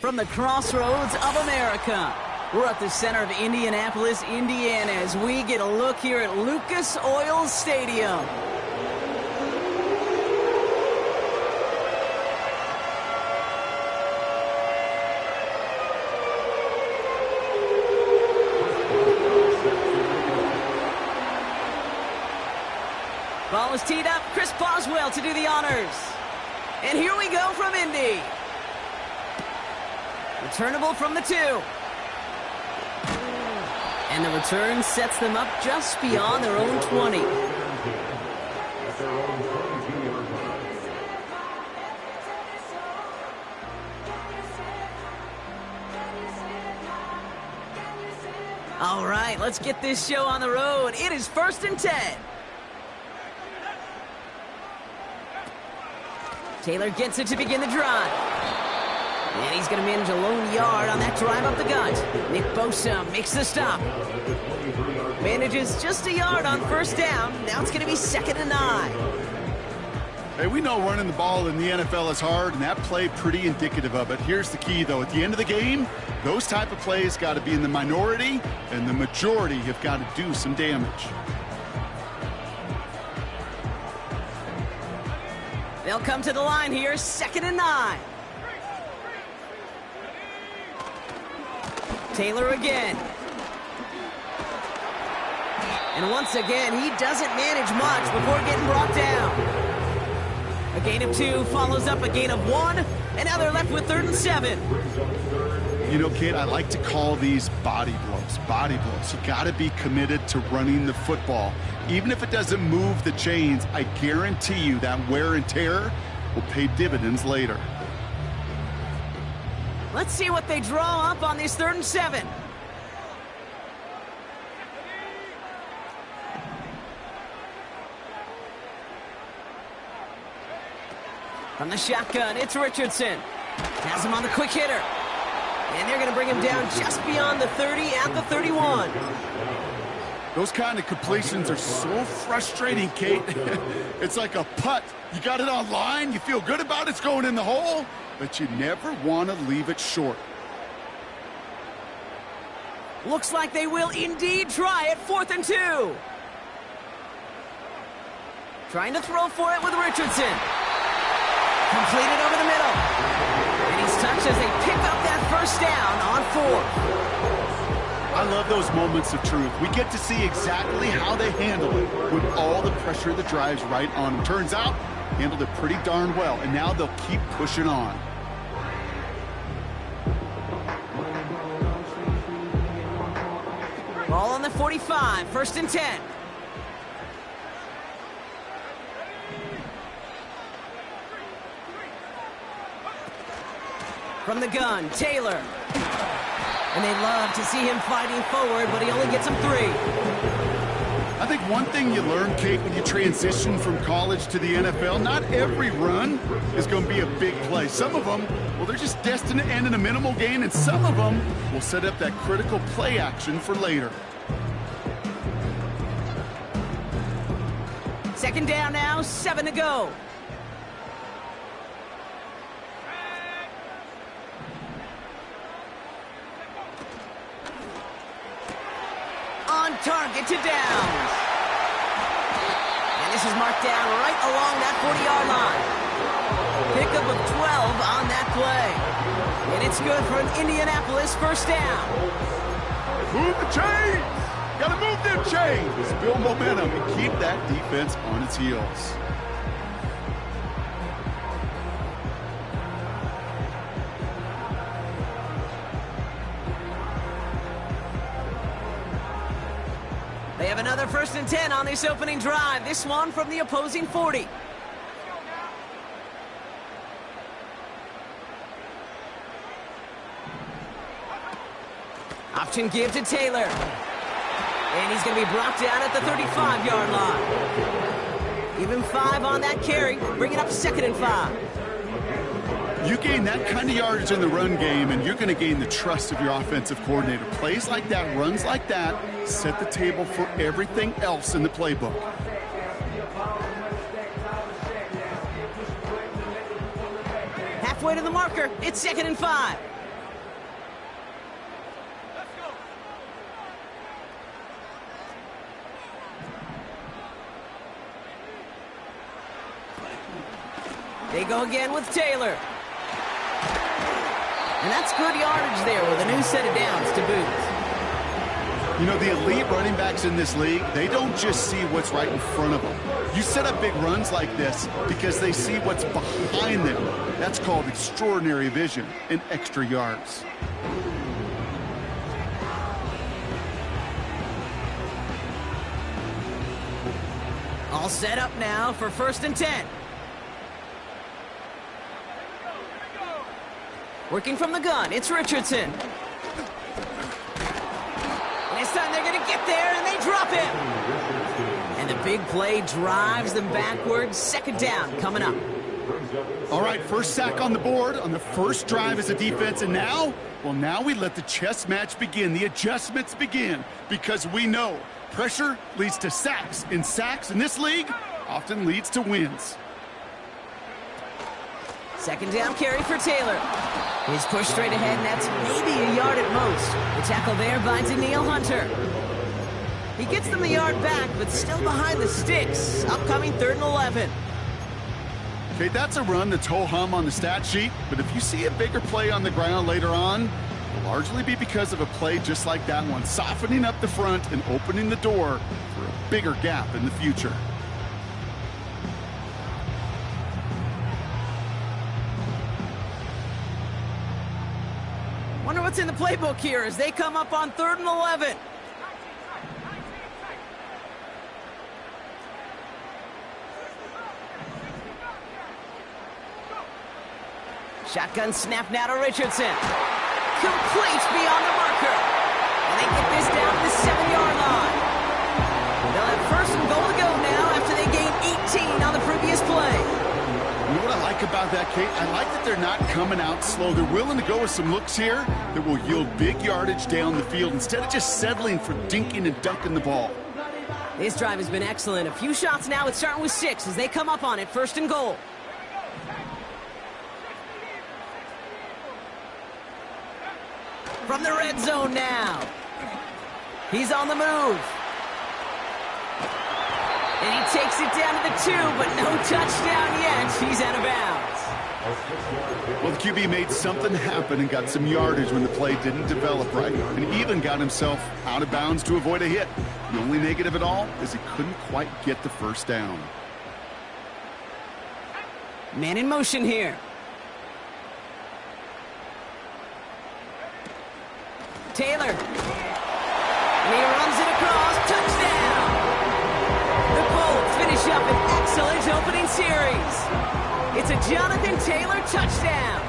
from the crossroads of America. We're at the center of Indianapolis, Indiana, as we get a look here at Lucas Oil Stadium. Ball is teed up. Chris Boswell to do the honors. And here we go from Indy. Returnable from the 2. And the return sets them up just beyond their own 20. All right, let's get this show on the road. It is 1st and 10. Taylor gets it to begin the drive. And he's going to manage a lone yard on that drive up the gut. Nick Bosa makes the stop. Manages just a yard on 1st down. Now it's going to be 2nd and 9. Hey, we know running the ball in the NFL is hard, and that play pretty indicative of it. Here's the key, though. At the end of the game, those type of plays got to be in the minority, and the majority have got to do some damage. They'll come to the line here, 2nd and 9. Taylor again. And once again, he doesn't manage much before getting brought down. A gain of 2 follows up a gain of 1, and now they're left with 3rd and 7. You know, kid, I like to call these body blows. Body blows. You got to be committed to running the football. Even if it doesn't move the chains, I guarantee you that wear and tear will pay dividends later. Let's see what they draw up on this 3rd and 7. From the shotgun, it's Richardson. Has him on the quick hitter. And they're going to bring him down just beyond the 30 at the 31. Those kind of completions are so frustrating, Kate. It's like a putt. You got it on line, you feel good about it's going in the hole, but you never want to leave it short. Looks like they will indeed try it, 4th and 2. Trying to throw for it with Richardson. Completed over the middle. And he's touched as they pick up that 1st down on 4th. I love those moments of truth. We get to see exactly how they handle it with all the pressure that drives right on them. Turns out, handled it pretty darn well, and now they'll keep pushing on. Ball on the 45, 1st and 10. From the gun, Taylor. And they love to see him fighting forward, but he only gets him 3. I think one thing you learn, Kate, when you transition from college to the NFL, not every run is going to be a big play. Some of them, well, they're just destined to end in a minimal gain, and some of them will set up that critical play action for later. 2nd down now, 7 to go. On target to Downs. And this is marked down right along that 40-yard line. Pickup of 12 on that play. And it's good for an Indianapolis 1st down. Move the chains! Gotta move them chains! Build momentum and keep that defense on its heels. They have another 1st and 10 on this opening drive. This one from the opposing 40. Option give to Taylor. And he's going to be brought down at the 35-yard line. Even 5 on that carry, bringing up 2nd and 5. You gain that kind of yardage in the run game, and you're going to gain the trust of your offensive coordinator. Plays like that, runs like that, set the table for everything else in the playbook. Halfway to the marker, it's 2nd and 5. They go again with Taylor. And that's good yardage there with a new set of downs to boot. You know, the elite running backs in this league, they don't just see what's right in front of them. You set up big runs like this because they see what's behind them. That's called extraordinary vision and extra yards. All set up now for 1st and 10. Working from the gun, it's Richardson. This time they're going to get there, and they drop him. And the big play drives them backwards. 2nd down coming up. All right, first sack on the board on the first drive as a defense. And now, well, now we let the chess match begin. The adjustments begin because we know pressure leads to sacks. And sacks in this league often leads to wins. 2nd down carry for Taylor. He's pushed straight ahead, and that's maybe a yard at most. The tackle there by Danielle Hunter. He gets them a yard back, but still behind the sticks. Upcoming 3rd and 11. Okay, that's a run that's ho-hum on the stat sheet, but if you see a bigger play on the ground later on, it'll largely be because of a play just like that one, softening up the front and opening the door for a bigger gap in the future. Wonder what's in the playbook here as they come up on 3rd and 11. Shotgun snap now to Richardson. Complete beyond the marker. And they get this down to the 7-yard line. They'll have 1st and goal to go now after they gained 18 on the previous play. You know what I like about that, Kate? I like that they're not coming out slow. They're willing to go with some looks here that will yield big yardage down the field instead of just settling for dinking and dunking the ball. This drive has been excellent. A few shots now. It's starting with 6 as they come up on it. 1st and goal. From the red zone now. He's on the move. And he takes it down to the 2, but no touchdown yet. He's out of bounds. Well, the QB made something happen and got some yardage when the play didn't develop right, and even got himself out of bounds to avoid a hit. The only negative at all is he couldn't quite get the 1st down. Man in motion here. Taylor. And he runs it across. Touchdown! The Colts finish up an excellent opening series. It's a Jonathan Taylor touchdown.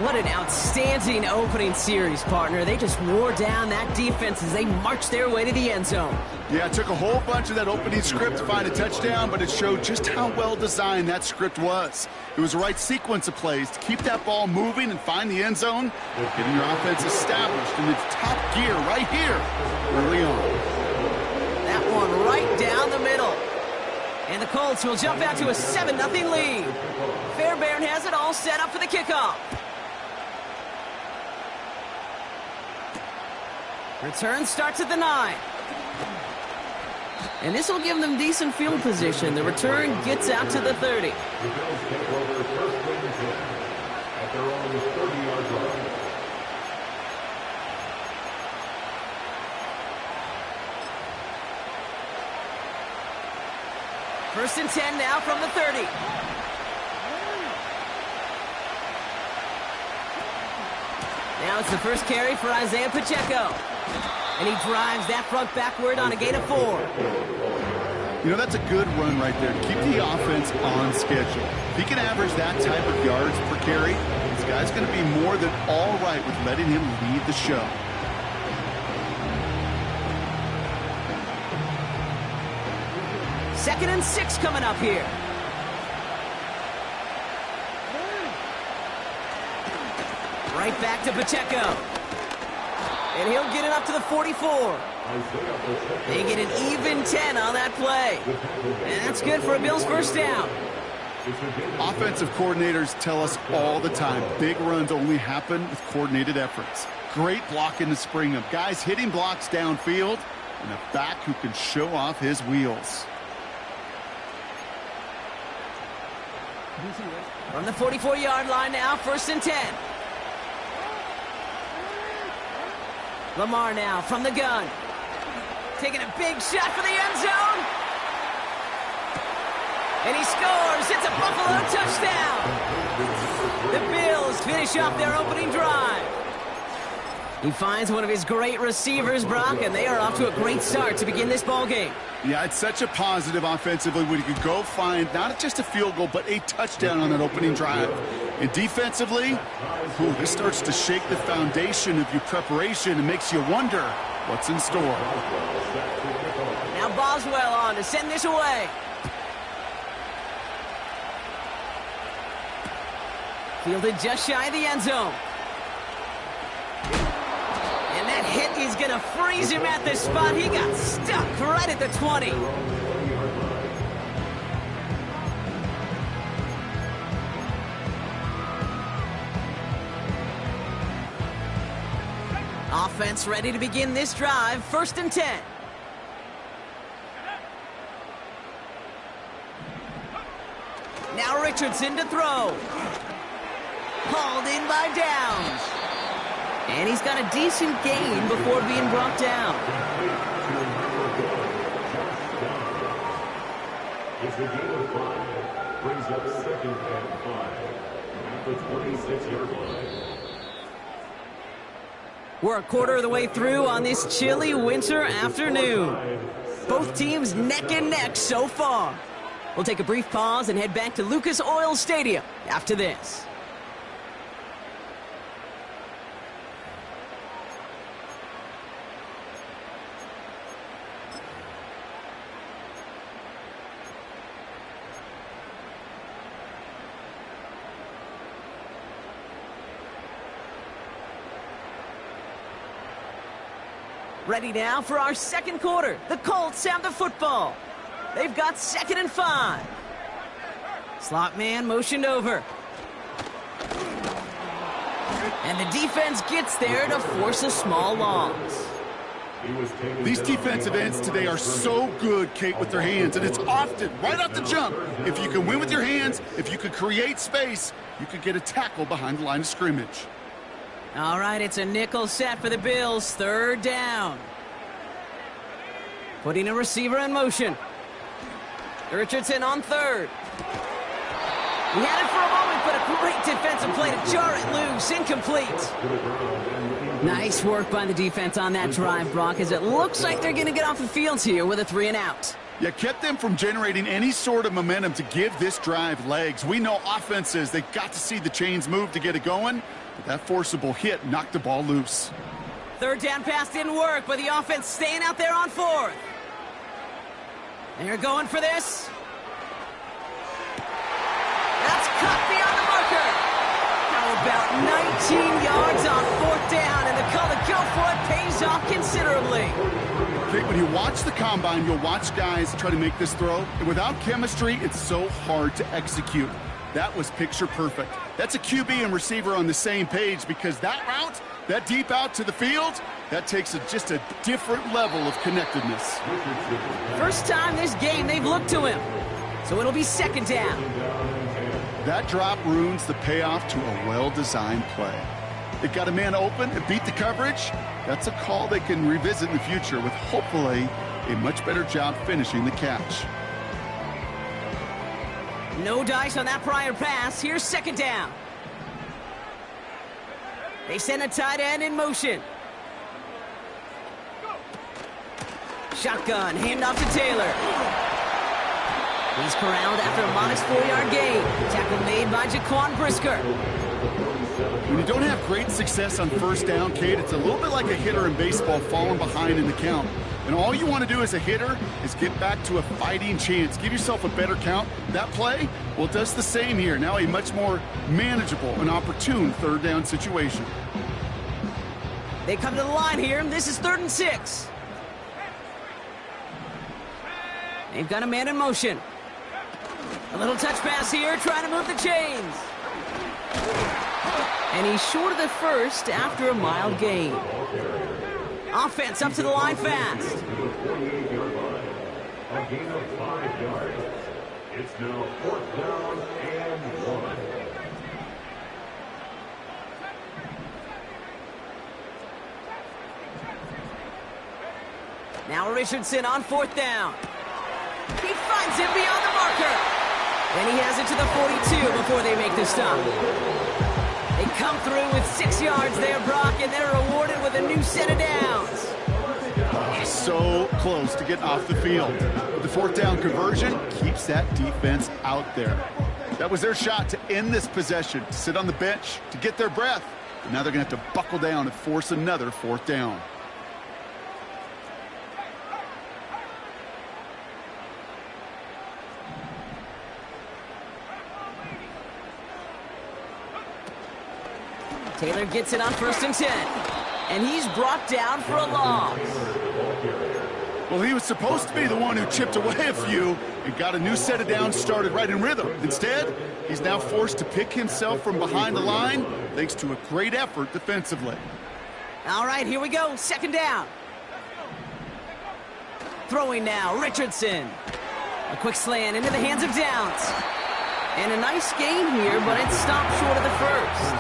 What an outstanding opening series, partner. They just wore down that defense as they marched their way to the end zone. Yeah, it took a whole bunch of that opening script to find a touchdown, but it showed just how well designed that script was. It was the right sequence of plays to keep that ball moving and find the end zone, getting your offense established in its top gear right here early on. That one right down the middle. And the Colts will jump out to a 7-0 lead. Fairbairn has it all set up for the kickoff. Return starts at the 9. And this will give them decent field position. The return gets out to the 30. First and 10 now from the 30. Now it's the first carry for Isaiah Pacheco. And he drives that front backward on a gain of 4. You know, that's a good run right there. Keep the offense on schedule. If he can average that type of yards per carry, this guy's going to be more than all right with letting him lead the show. Second and 6 coming up here. Right back to Pacheco. And he'll get it up to the 44. They get an even 10 on that play. And that's good for a Bills first down. Offensive coordinators tell us all the time, big runs only happen with coordinated efforts. Great blocking to spring them. Guys hitting blocks downfield, and a back who can show off his wheels. From the 44-yard line now, 1st and 10. Lamar now from the gun. Taking a big shot for the end zone. And he scores. It's a Buffalo touchdown. The Bills finish off their opening drive. He finds one of his great receivers, Brock, and they are off to a great start to begin this ball game. Yeah, it's such a positive offensively when you could go find not just a field goal, but a touchdown on that opening drive. And defensively, this starts to shake the foundation of your preparation and makes you wonder what's in store. Now Boswell on to send this away. Fielded just shy of the end zone. And that hit is going to freeze him at the spot. He got stuck right at the 20. Offense ready to begin this drive. 1st and 10. Now Richardson to throw. Hauled in by Downs. And he's got a decent gain before being brought down. It's a gain of 5. Brings up 2nd and 5. At the 26-yard line. We're a quarter of the way through on this chilly winter afternoon. Both teams neck and neck so far. We'll take a brief pause and head back to Lucas Oil Stadium after this. Ready now for our second quarter. The Colts have the football. They've got 2nd and 5. Slot man motioned over. And the defense gets there to force a small loss. These defensive ends today are so good, Kate, with their hands, and it's often right off the jump. If you can win with your hands, if you can create space, you could get a tackle behind the line of scrimmage. All right, it's a nickel set for the Bills. 3rd down. Putting a receiver in motion. Richardson on 3rd. He had it for a moment, but a great defensive play to jar it loose. Incomplete. Nice work by the defense on that drive, Brock, as it looks like they're going to get off the field here with a 3 and out. Yeah, kept them from generating any sort of momentum to give this drive legs. We know offenses, they've got to see the chains move to get it going. But that forcible hit knocked the ball loose. 3rd down pass didn't work, but the offense staying out there on 4th. They're going for this. That's cut beyond the marker. How about 19 yards on 4th down, and the call to go for it pays off considerably. Okay, when you watch the combine, you'll watch guys try to make this throw. And without chemistry, it's so hard to execute. That was picture perfect. That's a QB and receiver on the same page, because that route, that deep out to the field, that takes just a different level of connectedness. First time this game they've looked to him. So it'll be 2nd down. That drop ruins the payoff to a well-designed play. It got a man open, it beat the coverage. That's a call they can revisit in the future with hopefully a much better job finishing the catch. No dice on that prior pass. Here's 2nd down. They send a tight end in motion. Shotgun, handoff to Taylor. He's corralled after a modest 4-yard gain. Tackle made by Jaquan Brisker. When you don't have great success on 1st down, Kate, it's a little bit like a hitter in baseball falling behind in the count. And all you want to do as a hitter is get back to a fighting chance. Give yourself a better count. That play, well, it does the same here. Now a much more manageable and opportune 3rd down situation. They come to the line here. This is 3rd and 6. They've got a man in motion. A little touch pass here, trying to move the chains. And he's short of the 1st after a mild gain. Offense up to the line fast. It's now 4th down and 1. Now Richardson on 4th down. He finds him beyond the marker. And he has it to the 42 before they make the stop. They come through with 6 yards there, Brock, and they're rewarded with a new set of downs. So close to getting off the field. The 4th down conversion keeps that defense out there. That was their shot to end this possession, to sit on the bench, to get their breath. But now they're going to have to buckle down and force another 4th down. Taylor gets it on 1st and 10. And he's brought down for a loss. Well, he was supposed to be the one who chipped away a few and got a new set of downs started right in rhythm. Instead, he's now forced to pick himself from behind the line thanks to a great effort defensively. All right, here we go. 2nd down. Throwing now, Richardson. A quick slant into the hands of Downs. And a nice gain here, but it stopped short of the first.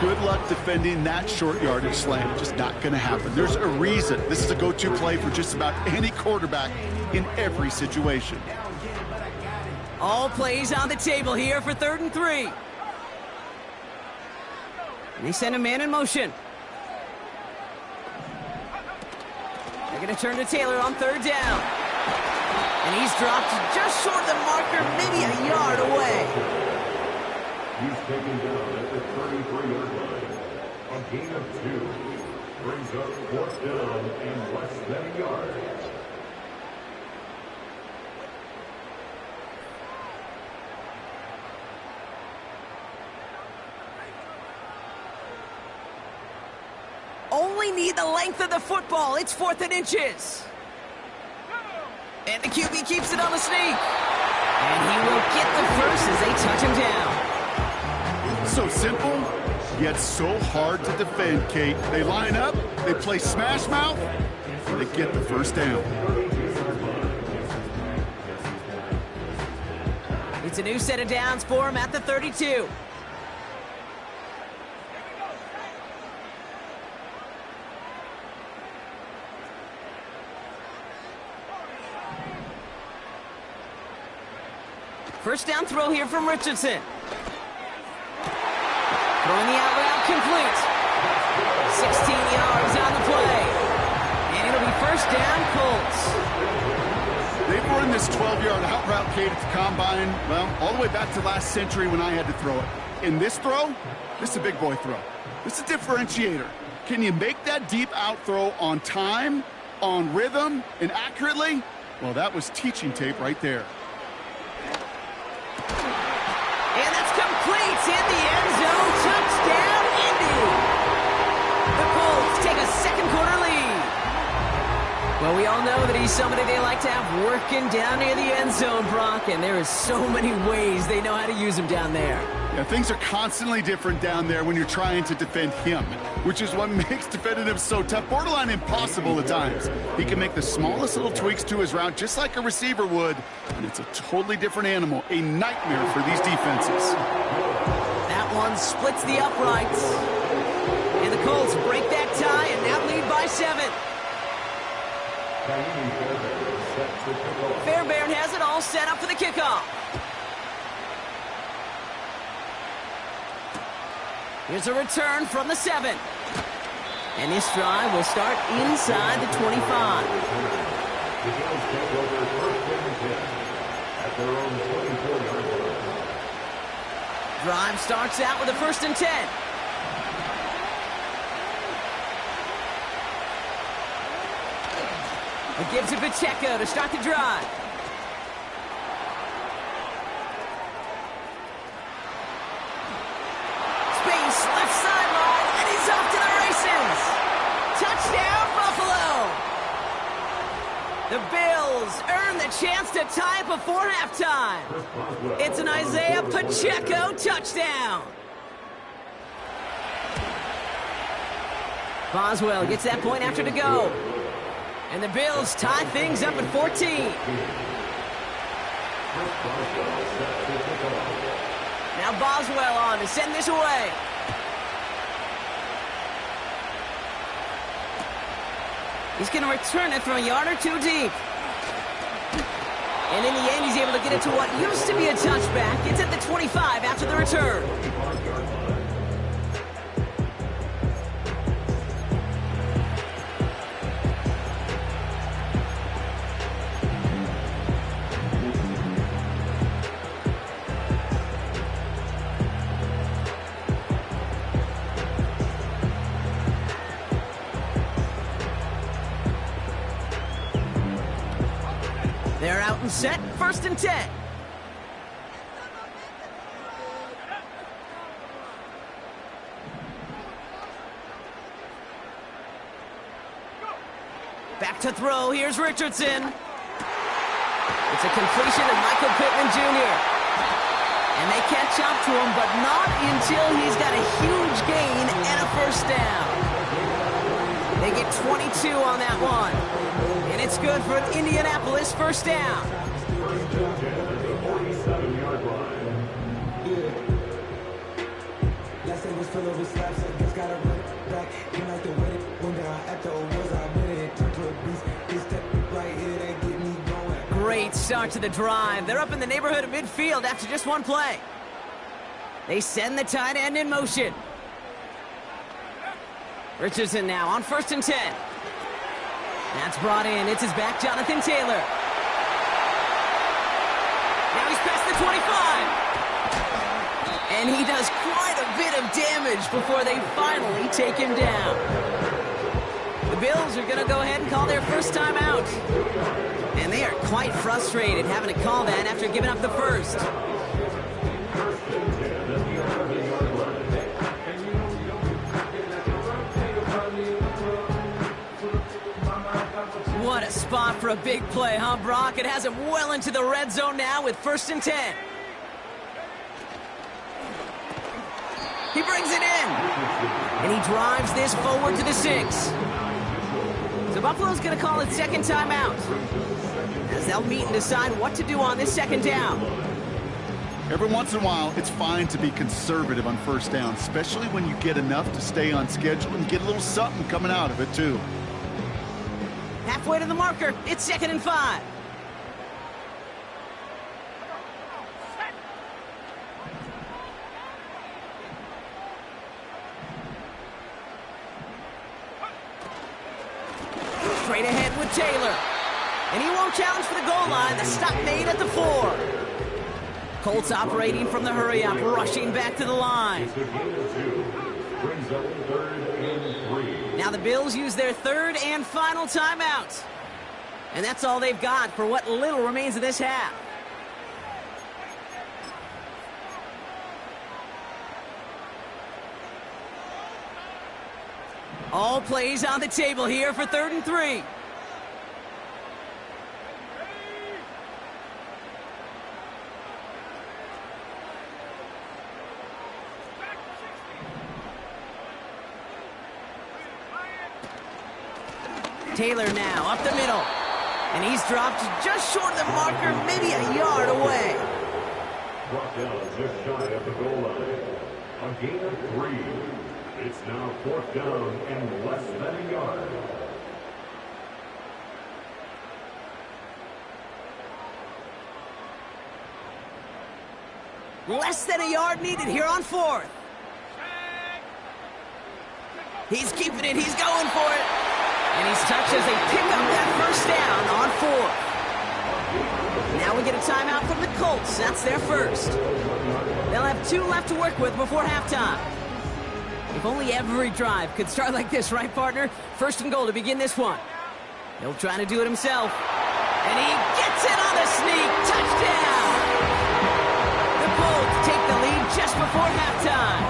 Good luck defending that short yardage slant. Just not going to happen. There's a reason this is a go-to play for just about any quarterback in every situation. All plays on the table here for 3rd and 3. And they send a man in motion. They're going to turn to Taylor on 3rd down. And he's dropped just short of the marker, maybe a yard away. He's taken down at the 33-yard line. A gain of 2. Brings up 4th down and less than a yard. Only need the length of the football. It's 4th and inches. And the QB keeps it on the sneak. And he will get the first as they touch him down. So simple, yet so hard to defend, Kate. They line up, they play smash mouth, and they get the first down. It's a new set of downs for him at the 32. First down throw here from Richardson. Throwing the out route complete. 16 yards on the play. And it'll be first down, Colts. They've run this 12-yard out route, Kate, at the combine, well, all the way back to last century when I had to throw it. In this throw, this is a big boy throw. This is a differentiator. Can you make that deep out throw on time, on rhythm, and accurately? Well, that was teaching tape right there. And that's complete in the end zone. Touchdown, Indy. The Colts take a second-quarter lead. Well, we all know that he's somebody they like to have working down near the end zone, Brock, and there is so many ways they know how to use him down there. Yeah, things are constantly different down there when you're trying to defend him, which is what makes defending him so tough, borderline impossible at times. He can make the smallest little tweaks to his route just like a receiver would, and it's a totally different animal, a nightmare for these defenses. That one splits the uprights. And the Colts break that tie and now lead by 7. Fairbairn has it all set up for the kickoff. Here's a return from the 7. And this drive will start inside the 25. Drive starts out with a 1st and 10. It gives to Pacheco to start the drive. Space, left sideline, and he's off to the races. Touchdown, Buffalo. The Bills earn the chance to tie it before halftime. It's an Isaiah Pacheco touchdown. Boswell gets that point after to go. And the Bills tie things up at 14. Now Boswell on to send this away. He's going to return it from a yard or two deep. And in the end, he's able to get it to what used to be a touchback. It's at the 25 after the return. They're out and set, 1st and 10. Back to throw, here's Richardson. It's a completion to Michael Pittman Jr. And they catch up to him, but not until he's got a huge gain and a 1st down. They get 22 on that one. And it's good for an Indianapolis 1st down. Great start to the drive. They're up in the neighborhood of midfield after just one play. They send the tight end in motion. Richardson now on 1st and 10. That's brought in. It's his back, Jonathan Taylor. Now he's past the 25. And he does quite a bit of damage before they finally take him down. The Bills are going to go ahead and call their 1st time out. And they are quite frustrated having to call that after giving up the 1st. What a spot for a big play, huh, Brock? It has him well into the red zone now with 1st and 10. He brings it in. And he drives this forward to the 6. So Buffalo's going to call it 2nd timeout, as they'll meet and decide what to do on this 2nd down. Every once in a while, it's fine to be conservative on 1st down, especially when you get enough to stay on schedule and get a little something coming out of it, too. Halfway to the marker, it's 2nd and 5. Straight ahead with Taylor. And he won't challenge for the goal line. The stop made at the 4. Colts operating from the hurry-up, rushing back to the line. Now the Bills use their 3rd and final timeout. And that's all they've got for what little remains of this half. All plays on the table here for 3rd and 3. Taylor now up the middle. And he's dropped just short of the marker, maybe a yard away. Brought down just shy of the goal line. A gain of 3. It's now 4th down and less than a yard. Less than a yard needed here on 4th. He's keeping it. He's going for it. And he's touched as they pick up that 1st down on 4th. Now we get a timeout from the Colts. That's their 1st. They'll have 2 left to work with before halftime. If only every drive could start like this, right, partner? 1st and goal to begin this one. He'll try to do it himself. And he gets it on the sneak. Touchdown! The Colts take the lead just before halftime.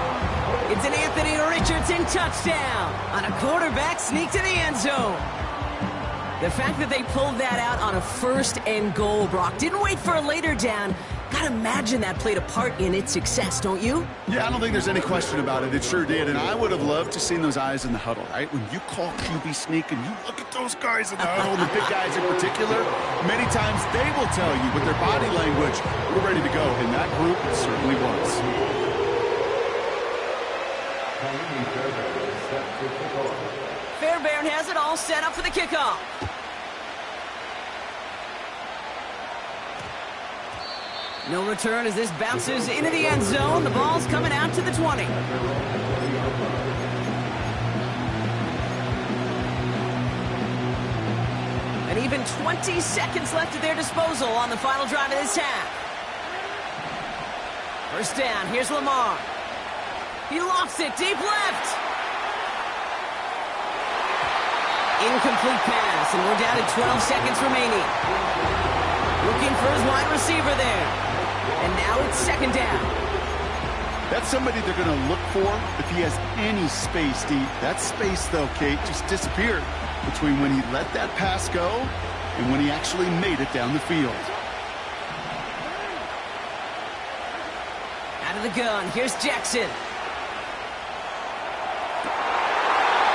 It's an Anthony Richardson touchdown on a quarterback sneak to the end zone. The fact that they pulled that out on a 1st and goal, Brock, didn't wait for a later down, Gotta imagine that played a part in its success, don't you? Yeah, I don't think there's any question about it. It sure did, and I would have loved to seen those eyes in the huddle, right? When you call QB sneak and you look at those guys in the huddle, the big guys in particular, many times they will tell you with their body language, we're ready to go, and that group certainly was. Fairbairn has it all set up for the kickoff. No return as this bounces into the end zone. The ball's coming out to the 20. And even 20 seconds left at their disposal on the final drive of this half. First down, here's Lamar. He lofts it deep left. Incomplete pass, and we're down to 12 seconds remaining. Looking for his wide receiver there. And now it's second down. That's somebody they're going to look for if he has any space deep. That space, though, Kate, just disappeared between when he let that pass go and when he actually made it down the field. Out of the gun, here's Jackson. And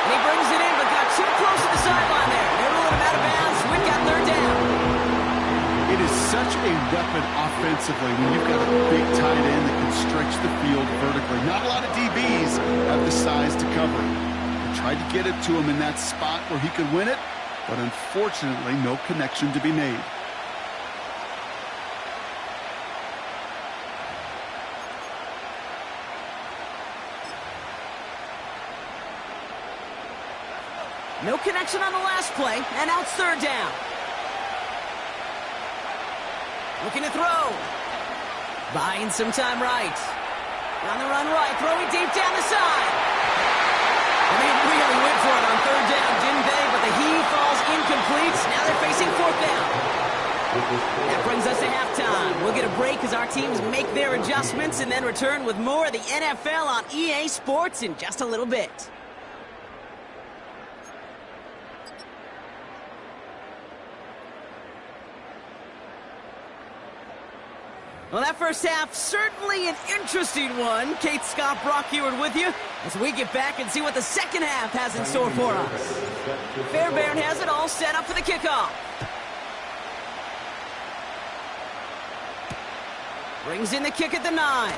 he brings it in, but got too close to the sideline there. They're ruling him out of bounds. We've got third down. It is such a weapon offensively when you've got a big tight end that can stretch the field vertically. Not a lot of DBs have the size to cover it. They tried to get it to him in that spot where he could win it, but unfortunately, no connection to be made. No connection on the last play, and now it's third down. Looking to throw. Buying some time right. On the run right, throwing deep down the side. And they really went for it on third down, didn't they? But the heave falls incomplete. Now they're facing fourth down. That brings us to halftime. We'll get a break as our teams make their adjustments and then return with more of the NFL on EA Sports in just a little bit. Well, that first half, certainly an interesting one. Kate, Scott, Brock Heward with you as we get back and see what the second half has in store for us. Fairbairn has it all set up for the kickoff. Brings in the kick at the 9.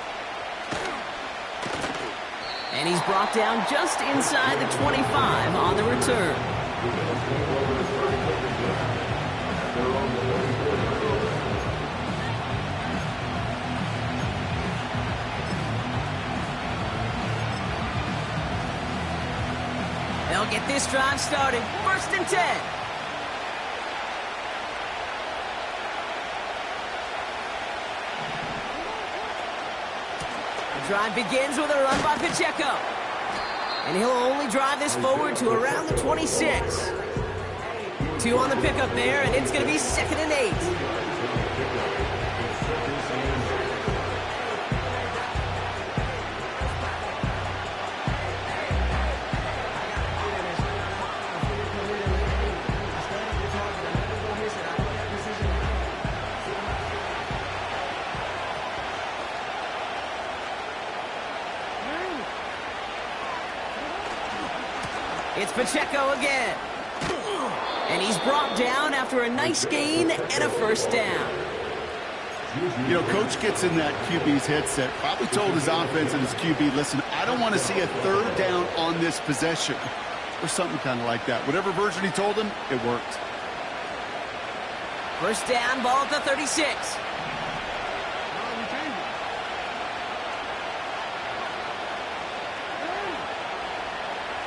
And he's brought down just inside the 25 on the return. They'll get this drive started. First and 10. The drive begins with a run by Pacheco. And he'll only drive this forward to around the 26. 2 on the pickup there, and it's going to be 2nd and 8. It's Pacheco again. And he's brought down after a nice gain and a first down. You know, Coach gets in that QB's headset, probably told his offense and his QB, listen, I don't want to see a third down on this possession. Or something kind of like that. Whatever version he told him, it worked. First down, ball at the 36.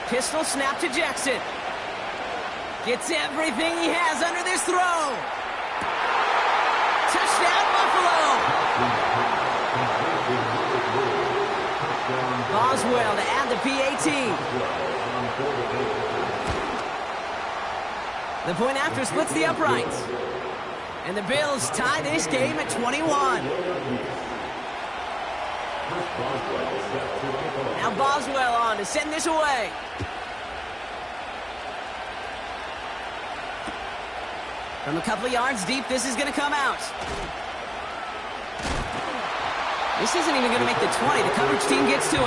Pistol snap to Jackson. Gets everything he has under this throw. Touchdown, Buffalo. Boswell to add the PAT. The point after splits the uprights. And the Bills tie this game at 21. Now Boswell on to send this away. From a couple of yards deep, this is going to come out. This isn't even going to make the 20. The coverage team gets to him.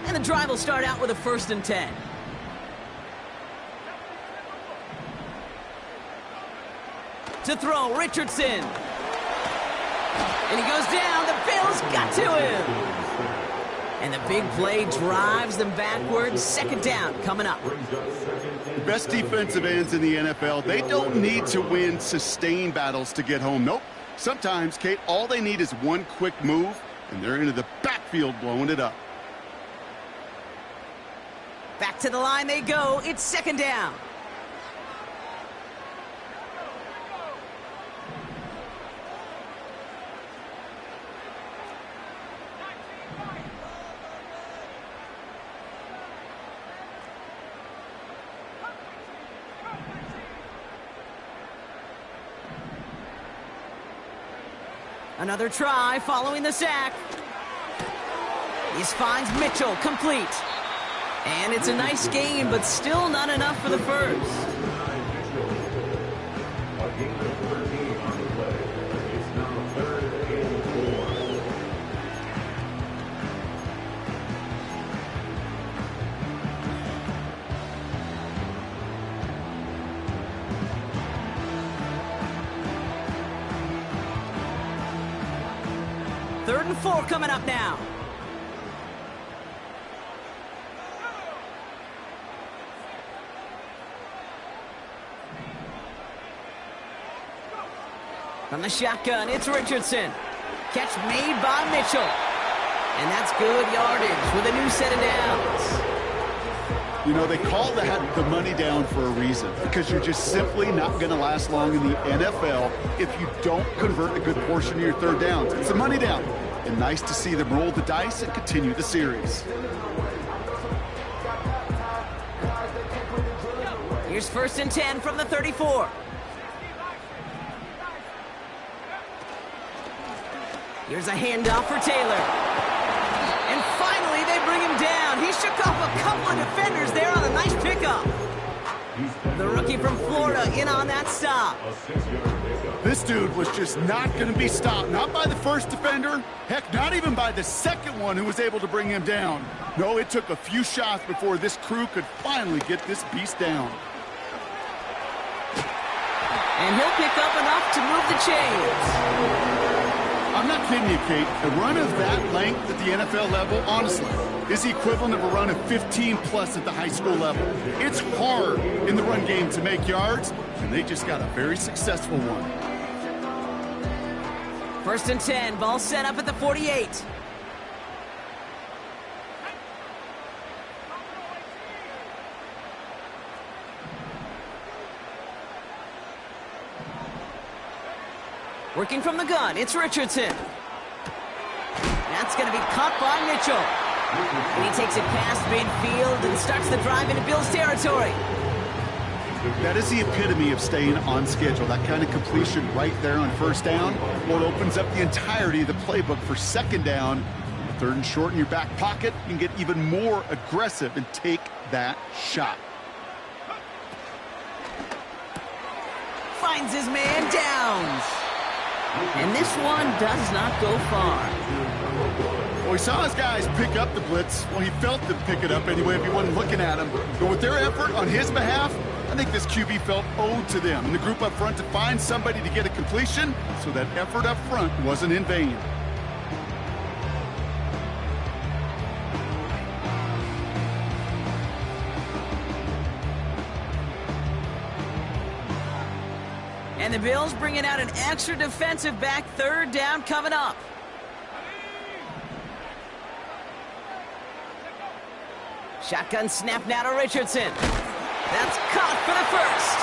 And the drive will start out with a 1st and 10. To throw, Richardson. And he goes down. The Bills got to him. And the big play drives them backwards. 2nd down coming up. The best defensive ends in the NFL, they don't need to win sustained battles to get home. Nope. Sometimes, Kate, all they need is one quick move, and they're into the backfield blowing it up. Back to the line they go. It's 2nd down. Another try following the sack. This finds Mitchell complete. And it's a nice game, but still not enough for the first. Third and 4 coming up now. From the shotgun, it's Richardson. Catch made by Mitchell. And that's good yardage with a new set of downs. You know, they call that the money down for a reason, because you're just simply not going to last long in the NFL if you don't convert a good portion of your 3rd downs. It's a money down. And nice to see them roll the dice and continue the series. Here's 1st and 10 from the 34. Here's a handoff for Taylor. And finally, they bring him down. He shook off a couple of defenders there on a nice pickup. The rookie from Florida in on that stop. This dude was just not going to be stopped. Not by the first defender. Heck, not even by the second one who was able to bring him down. No, it took a few shots before this crew could finally get this beast down. And he'll pick up enough to move the chains. I'm not kidding you, Kate. A run of that length at the NFL level, honestly, is the equivalent of a run of 15-plus at the high school level. It's hard in the run game to make yards, and they just got a very successful one. 1st and 10, ball set up at the 48. Working from the gun, it's Richardson. That's going to be caught by Mitchell. And he takes it past midfield and starts the drive into Bills territory. That is the epitome of staying on schedule. That kind of completion right there on 1st down. Well, it opens up the entirety of the playbook for 2nd down. 3rd and short in your back pocket. You can get even more aggressive and take that shot. Finds his man, Downs. And this one does not go far. Well, he saw his guys pick up the blitz. Well, he felt them pick it up anyway if he wasn't looking at him. But with their effort on his behalf, I think this QB felt owed to them and the group up front to find somebody to get a completion, so that effort up front wasn't in vain. And the Bills bringing out an extra defensive back. 3rd down coming up. Shotgun snap now to Richardson. That's caught for the 1st.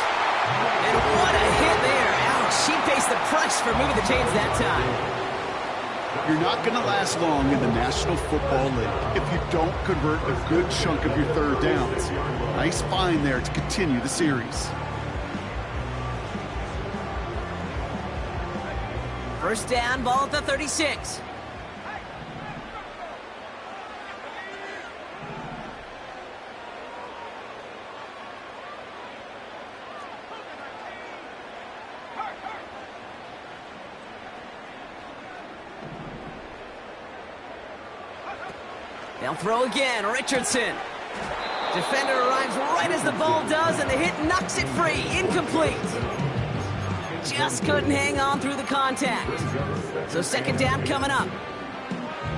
And what a hit there. Ouch, she pays the price for moving the chains that time. You're not going to last long in the National Football League if you don't convert a good chunk of your 3rd downs. Nice find there to continue the series. 1st down, ball at the 36. They'll throw again. Richardson. Defender arrives right as the ball does, and the hit knocks it free. Incomplete. Just couldn't hang on through the contact. So second down coming up.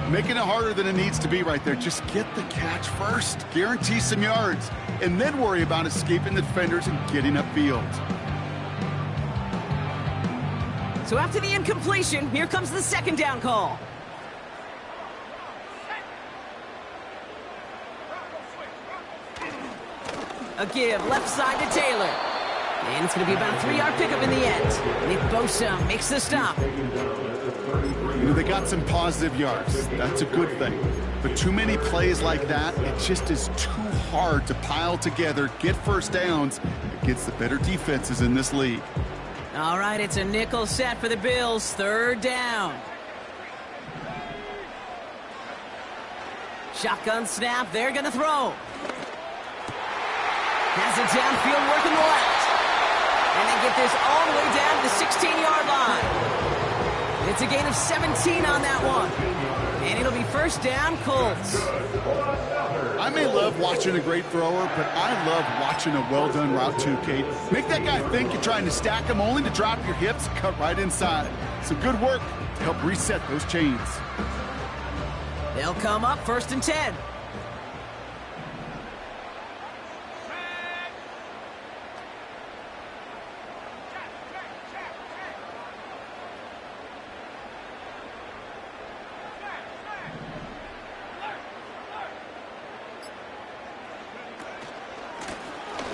Making it harder than it needs to be right there. Just get the catch first. Guarantee some yards. And then worry about escaping the defenders and getting upfield. So after the incompletion, here comes the second down call. A give left side to Taylor. And it's going to be about a 3-yard pickup in the end. Nick Bosa makes the stop. You know, they got some positive yards. That's a good thing. But too many plays like that, it just is too hard to pile together, get first downs against the better defenses in this league. All right, it's a nickel set for the Bills. Third down. Shotgun snap. They're going to throw. Has it downfield, working the left. And they get this all the way down to the 16-yard line. It's a gain of 17 on that one. And it'll be first down, Colts. I may love watching a great thrower, but I love watching a well-done route too, Kate. Make that guy think you're trying to stack him only to drop your hips and cut right inside. Some good work to help reset those chains. They'll come up first and 10.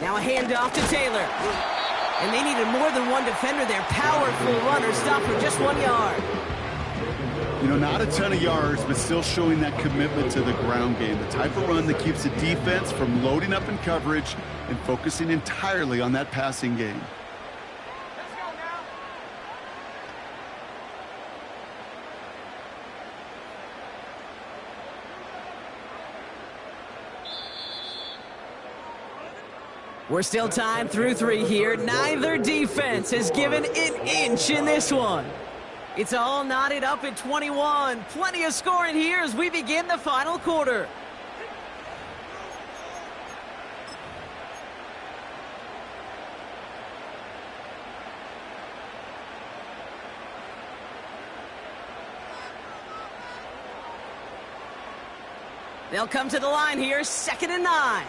Now a handoff to Taylor. And they needed more than one defender there. Powerful runner, stopped for just 1 yard. You know, not a ton of yards, but still showing that commitment to the ground game. The type of run that keeps the defense from loading up in coverage and focusing entirely on that passing game. We're still tied through 3 here. Neither defense has given an inch in this one. It's all knotted up at 21. Plenty of scoring here as we begin the final quarter. They'll come to the line here, 2nd and 9.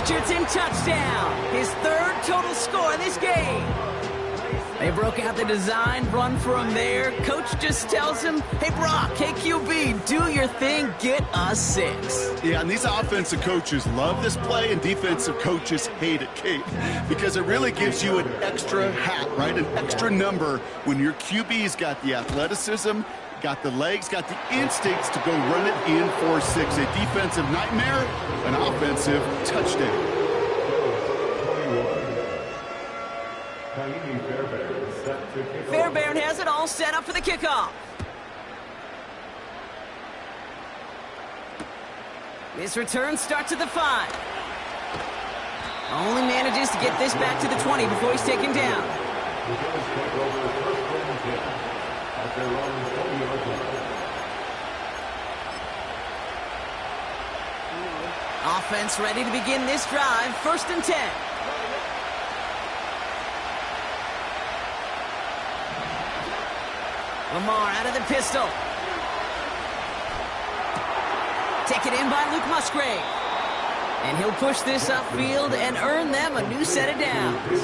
Richardson touchdown. His 3rd total score in this game. They broke out the design run for him there. Coach just tells him, hey, Brock, hey, QB, do your thing, get us 6. Yeah, and these offensive coaches love this play, and defensive coaches hate it, Kate, because it really gives you an extra hat, right, an extra number when your QB's got the athleticism, got the legs, got the instincts to go run it in for 6. A defensive nightmare, an offensive touchdown. Fairbairn has it all set up for the kickoff. This return starts at the 5. Only manages to get this back to the 20 before he's taken down. Offense ready to begin this drive. 1st and 10. Lamar out of the pistol. Taken in by Luke Musgrave. And he'll push this upfield and earn them a new set of downs.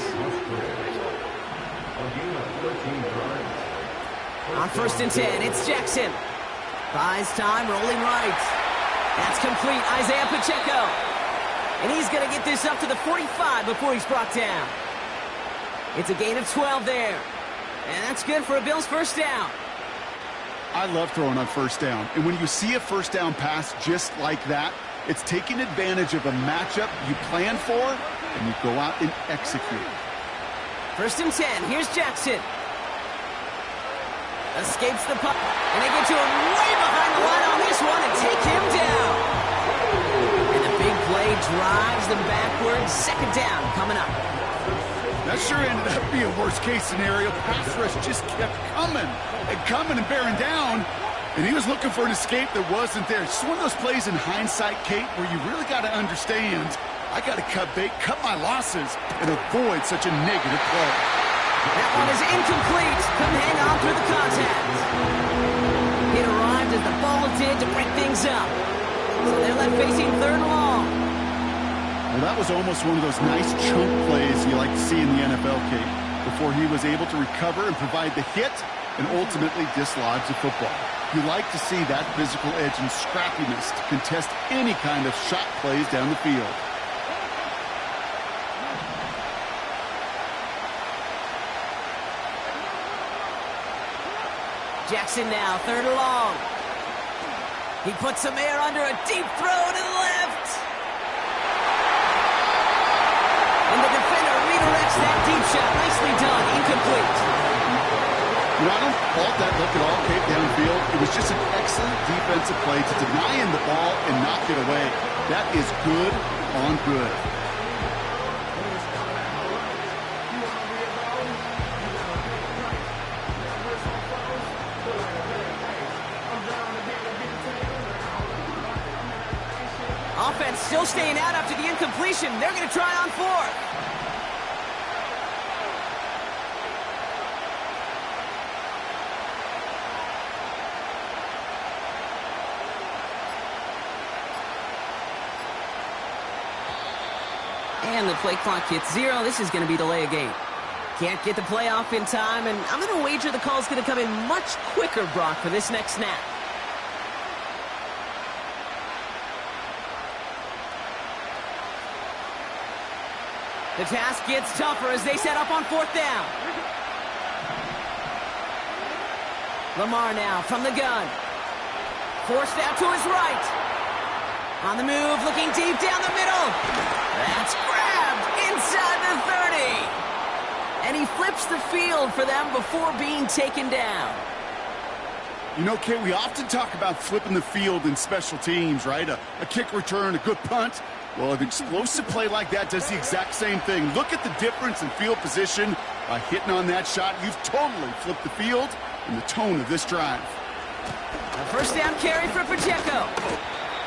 On 1st and 10, it's Jackson. Buys time, rolling right. That's complete, Isaiah Pacheco. And he's going to get this up to the 45 before he's brought down. It's a gain of 12 there. And that's good for a Bills first down. I love throwing on 1st down. And when you see a 1st down pass just like that, it's taking advantage of a matchup you plan for, and you go out and execute. 1st and 10, here's Jackson. Escapes the puck. And they get to him way behind the line on this one and take him down. And the big play drives them backwards. Second down coming up. That sure ended up being a worst-case scenario. Pass rush just kept coming and bearing down. And he was looking for an escape that wasn't there. It's just one of those plays in hindsight, Kate, where you really got to understand, I got to cut bait, cut my losses, and avoid such a negative play. That one is incomplete. Couldn't hang on through the contact. It arrived as the ball did to break things up. So they're left facing third and long. Well, that was almost one of those nice chunk plays you like to see in the NFL, Kate, before he was able to recover and provide the hit and ultimately dislodge the football. You like to see that physical edge and scrappiness to contest any kind of shot plays down the field. Jackson now, third and long. He puts some air under a deep throw to the left. And the defender redirects that deep shot. Nicely done, incomplete. You know, I don't fault that look at all, Kate, downfield. It was just an excellent defensive play to deny him the ball and knock it away. That is good on good. Offense still staying out after the incompletion. They're going to try on fourth. And the play clock hits 0. This is going to be delay a game. Can't get the play off in time, and I'm going to wager the call's going to come in much quicker, Brock, for this next snap. The task gets tougher as they set up on fourth down. Lamar now from the gun. Forced out to his right. On the move, looking deep down the middle. That's grabbed inside the 30. And he flips the field for them before being taken down. You know, Kate, we often talk about flipping the field in special teams, right? A kick return, a good punt. Well, an explosive play like that does the exact same thing. Look at the difference in field position. By hitting on that shot, you've totally flipped the field and the tone of this drive. A first down carry for Pacheco.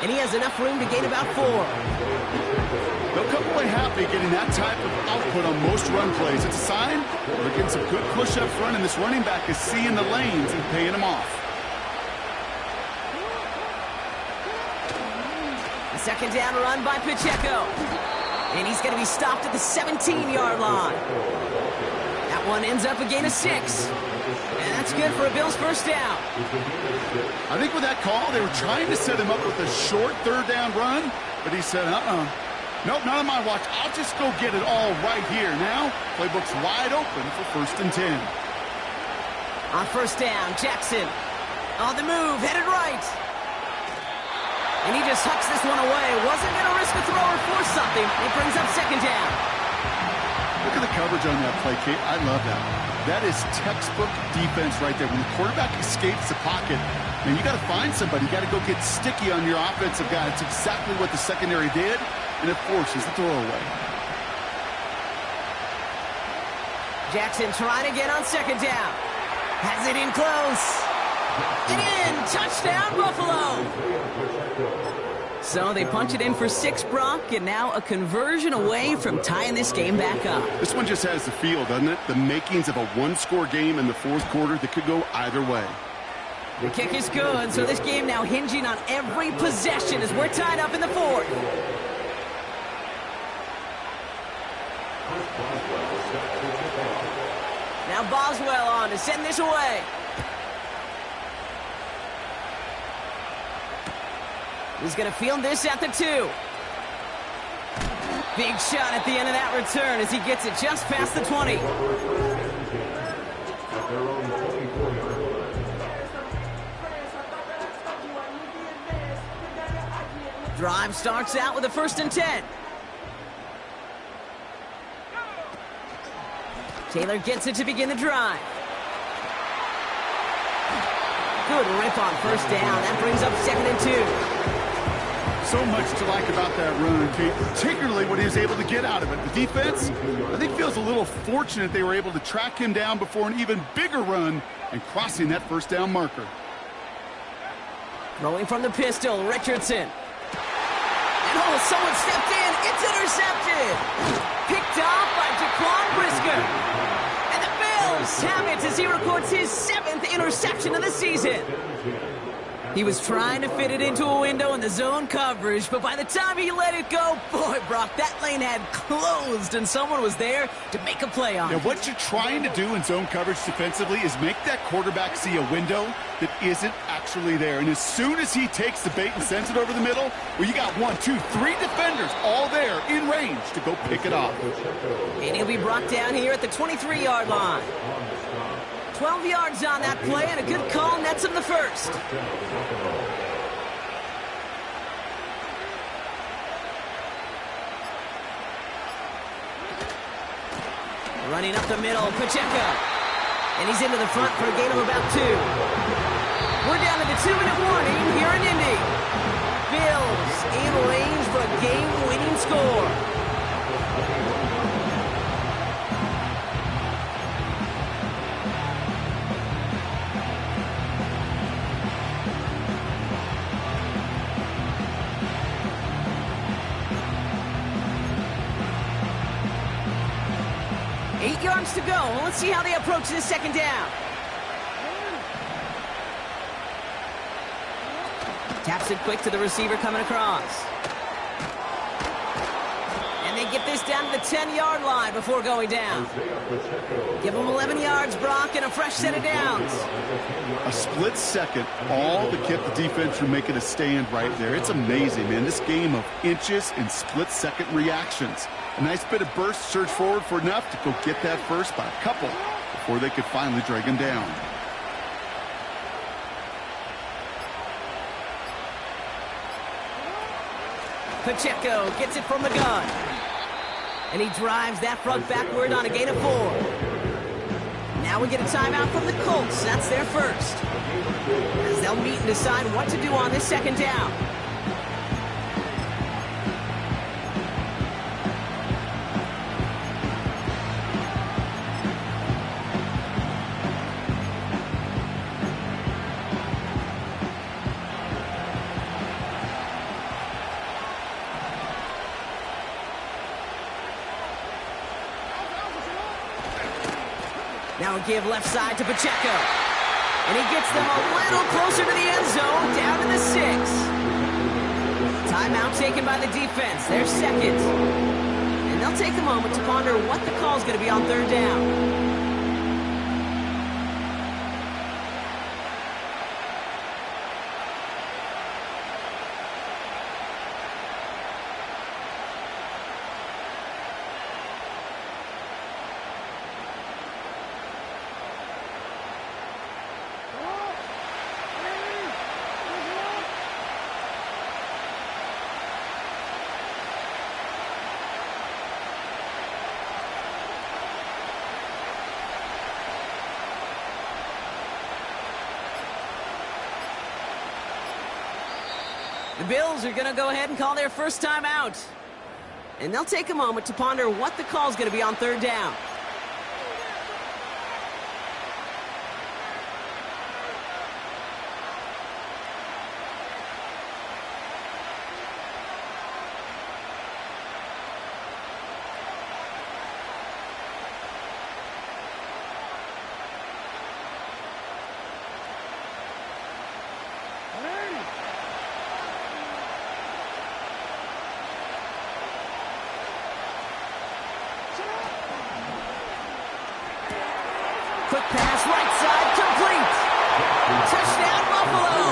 And he has enough room to gain about 4. They'll come away happy getting that type of output on most run plays. It's a sign they're getting some good push up front, and this running back is seeing the lanes and paying them off. The second down run by Pacheco. And he's going to be stopped at the 17-yard line. That one ends up a gain of 6. And that's good for a Bills first down. I think with that call, they were trying to set him up with a short third down run, but he said, nope, not on my watch. I'll just go get it all right here. Now, playbook's wide open for 1st and 10. On first down, Jackson on the move, headed right. And he just hucks this one away. Wasn't going to risk a throw or force something. It brings up second down. Look at the coverage on that play, Kate. I love that. That is textbook defense right there. When the quarterback escapes the pocket, man, you got to find somebody. You got to go get sticky on your offensive guy. It's exactly what the secondary did, and it forces the throwaway. Jackson trying to get on second down. Has it in close. And in. Touchdown, Buffalo. So they punch it in for 6, Brock, and now a conversion away from tying this game back up. This one just has the feel, doesn't it? The makings of a one-score game in the 4th quarter that could go either way. The kick is good, so this game now hinging on every possession as we're tied up in the 4th. Now Boswell on to send this away. He's going to field this at the 2. Big shot at the end of that return as he gets it just past the 20. Drive starts out with a 1st and 10. Taylor gets it to begin the drive. Good rip on first down. That brings up 2nd and 2. So much to like about that run, Kate, particularly what he was able to get out of it. The defense, I think, feels a little fortunate they were able to track him down before an even bigger run and crossing that first down marker. Throwing from the pistol, Richardson. And someone stepped in. It's intercepted. Picked off by Jaquan Brisker. And the Bills have it as he records his 7th interception of the season. He was trying to fit it into a window in the zone coverage, but by the time he let it go, boy, Brock, that lane had closed, and someone was there to make a play on it. Now, what you're trying to do in zone coverage defensively is make that quarterback see a window that isn't actually there. And as soon as he takes the bait and sends it over the middle, well, you got 1, 2, 3 defenders all there in range to go pick it off. And he'll be brought down here at the 23-yard line. 12 yards on that play, and a good call nets him the first. Running up the middle, Pacheco. And he's into the front for a gain of about 2. We're down to the 2-minute warning here in Indy. Bills in range for a game-winning score. To go. Well, let's see how they approach this second down. Taps it quick to the receiver coming across. And they get this down to the 10-yard line before going down. Give them 11 yards, Brock, and a fresh set of downs. A split second, all that kept the defense from making a stand right there. It's amazing, man. This game of inches and split-second reactions. A nice bit of burst, surge forward for enough to go get that first by a couple before they could finally drag him down. Pacheco gets it from the gun. And he drives that front backward on a gain of 4. Now we get a timeout from the Colts. That's their first. As they'll meet and decide what to do on this second down. Now give left side to Pacheco. And he gets them a little closer to the end zone, down to the 6. Timeout taken by the defense, their second. And they'll take a moment to ponder what the call's going to be on third down. The Bills are going to go ahead and call their first time out. And they'll take a moment to ponder what the call's going to be on third down. Quick pass, right side, complete. Touchdown, Buffalo.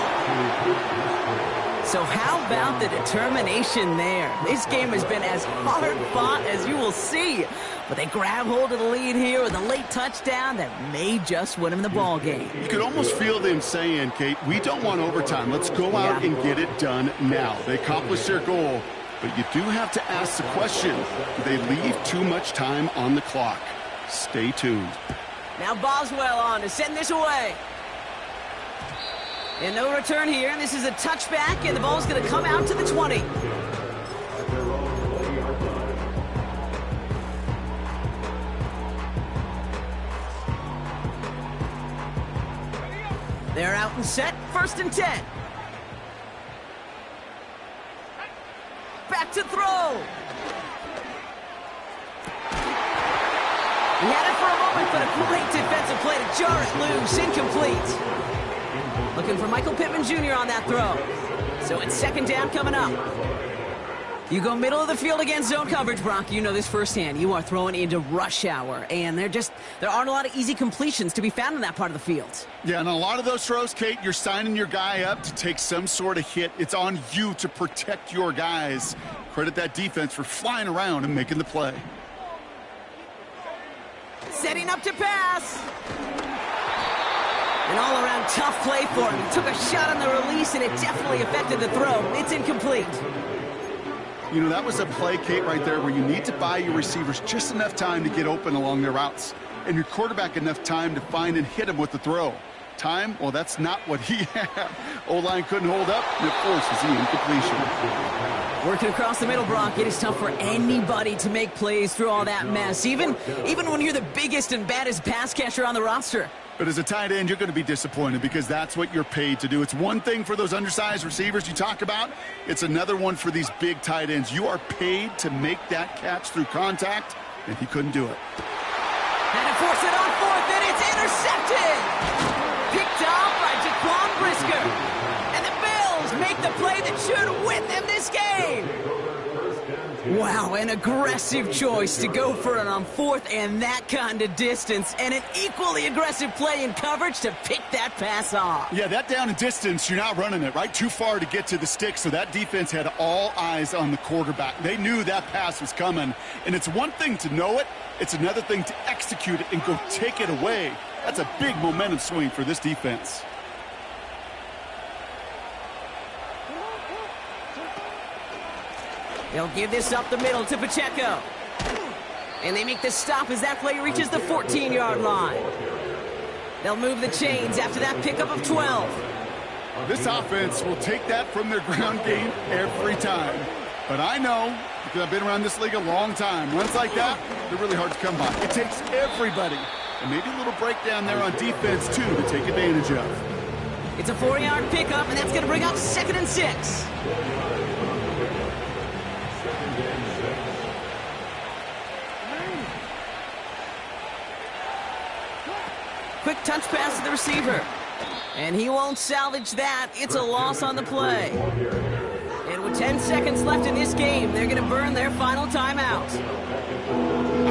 So how about the determination there? This game has been as hard fought as you will see. But they grab hold of the lead here with a late touchdown that may just win them the ball game. You could almost feel them saying, Kate, we don't want overtime. Let's go out and get it done now. They accomplished their goal, but you do have to ask the question, do they leave too much time on the clock? Stay tuned. Now Boswell on to send this away. And no return here, and this is a touchback, and the ball's going to come out to the 20. They're out and set, 1st and 10. Back to throw. He had it for a moment, but a great defensive play to jar it loose. Incomplete. Looking for Michael Pittman Jr. on that throw. So it's 2nd down coming up. You go middle of the field against zone coverage, Brock. You know this firsthand. You are throwing into rush hour, and there aren't a lot of easy completions to be found in that part of the field. Yeah, and a lot of those throws, Kate, you're signing your guy up to take some sort of hit. It's on you to protect your guys. Credit that defense for flying around and making the play. Setting up to pass. An all-around tough play for him. He took a shot on the release, and it definitely affected the throw. It's incomplete. You know, that was a play, Kate, right there where you need to buy your receivers just enough time to get open along their routes, and your quarterback enough time to find and hit him with the throw. Time? Well, that's not what he had. O-line couldn't hold up, and it forces the incompletion. Working across the middle, Brock, it is tough for anybody to make plays through all that mess, even when you're the biggest and baddest pass catcher on the roster. But as a tight end, you're going to be disappointed because that's what you're paid to do. It's one thing for those undersized receivers you talk about. It's another one for these big tight ends. You are paid to make that catch through contact, and he couldn't do it. And to force it on 4th, and it's intercepted! Picked off by Jaquan Brisker. And the Bills make the play that should win them this game. Wow, an aggressive choice to go for it on 4th and that kind of distance, and an equally aggressive play in coverage to pick that pass off. Yeah, that down and distance, you're not running it, right? Too far to get to the stick, so that defense had all eyes on the quarterback. They knew that pass was coming, and it's one thing to know it, it's another thing to execute it and go take it away. That's a big momentum swing for this defense. They'll give this up the middle to Pacheco. And they make the stop as that play reaches the 14-yard line. They'll move the chains after that pickup of 12. This offense will take that from their ground game every time. But I know, because I've been around this league a long time, runs like that, they're really hard to come by. It takes everybody. And maybe a little breakdown there on defense, too, to take advantage of. It's a 4-yard pickup, and that's going to bring up 2nd and 6. Quick touch pass to the receiver. And he won't salvage that. It's a loss on the play. And with 10 seconds left in this game, they're going to burn their final timeout.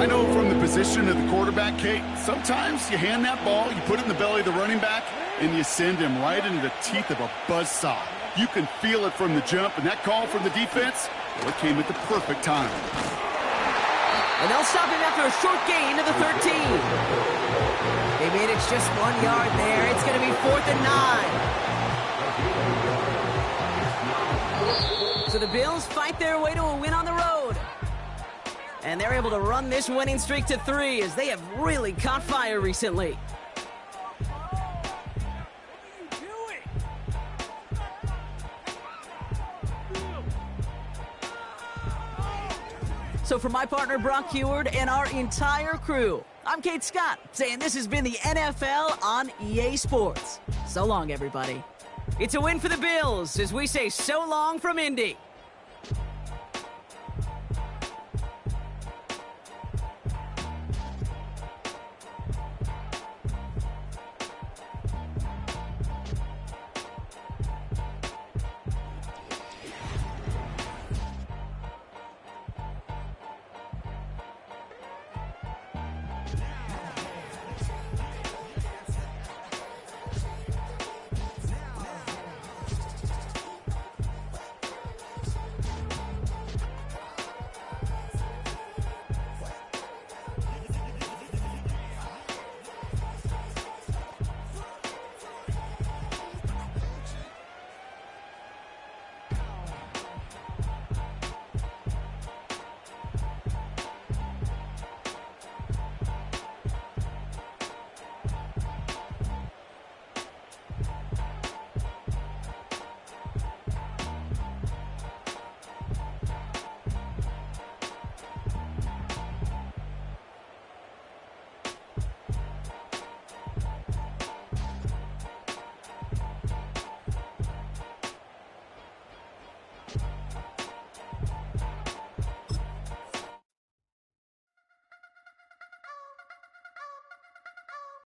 I know from the position of the quarterback, Kate, sometimes you hand that ball, you put it in the belly of the running back, and you send him right into the teeth of a buzzsaw. You can feel it from the jump, and that call from the defense, well, it came at the perfect time. And they'll stop him after a short gain to the 13. They made it just 1 yard there. It's going to be 4th and 9. So the Bills fight their way to a win on the road. And they're able to run this winning streak to 3 as they have really caught fire recently. So for my partner, Brock Heward, and our entire crew, I'm Kate Scott, saying this has been the NFL on EA Sports. So long, everybody. It's a win for the Bills as we say so long from Indy.